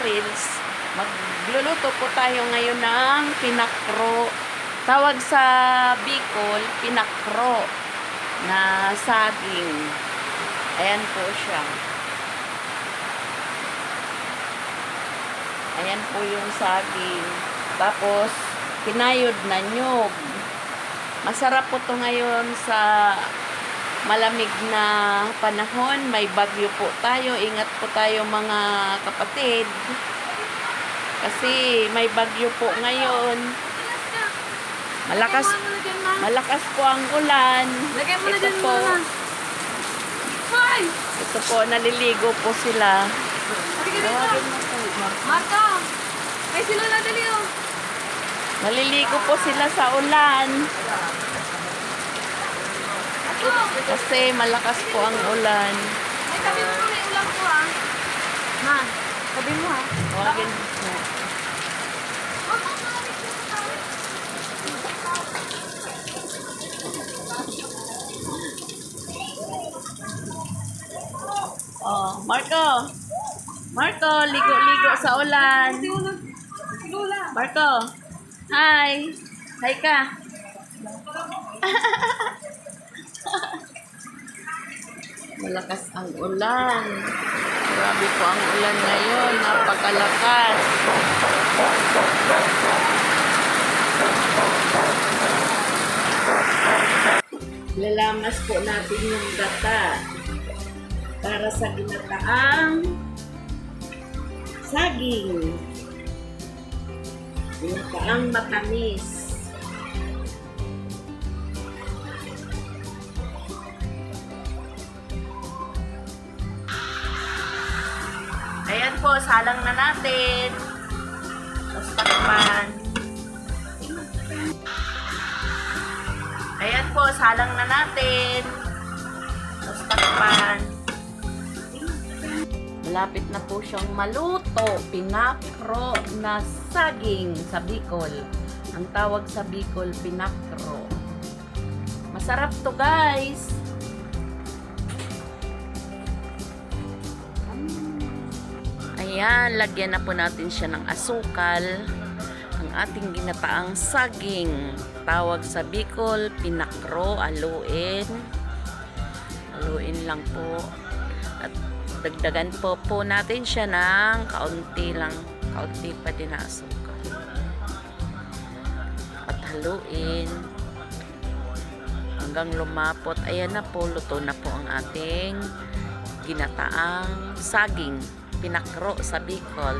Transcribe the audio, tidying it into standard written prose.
Reels, magluluto po tayo ngayon ng pinakro. Tawag sa Bicol, pinakro na saging. Ayan po siya. Ayan po yung saging. Tapos, kinayod na nyog. Masarap po to ngayon sa malamig na panahon. May bagyo po tayo. Ingat po tayo mga kapatid. Kasi may bagyo po ngayon. Malakas po ang ulan. Ito po. Ito po, naliligo po sila. Marco! Ay, si Lola, dali oh. Naliligo po sila sa ulan. Kasi malakas po ang ulan. Ay, tabi mo may ulam ko ah. Ma, tabi mo ah. Tawagin. Oh, Marco. Marco, ligo-ligo sa ulan. Si Lola. Marco. Hi. Hi ka. Malakas ang ulan. Grabe po ang ulan ngayon. Napakalakas. Lalamas po natin yung gata para sa ginataang saging. Ginataang matamis. Ayan po, salang na natin. Tapos takpan. Ayan po, salang na natin. Tapos takpan. Malapit na po siyang maluto. Pinakro na saging sa Bicol. Ang tawag sa Bicol, pinakro. Masarap to, guys. Ayan, lagyan na po natin siya ng asukal. Ang ating ginataang saging. Tawag sa Bicol, pinakro, aluin. Aluin lang po. At dagdagan po natin siya ng kaunti lang. Kaunti pa din na asukal. At haluin. Hanggang lumapot. Ayan na po, luto na po ang ating ginataang saging. Pinakro sa Bicol.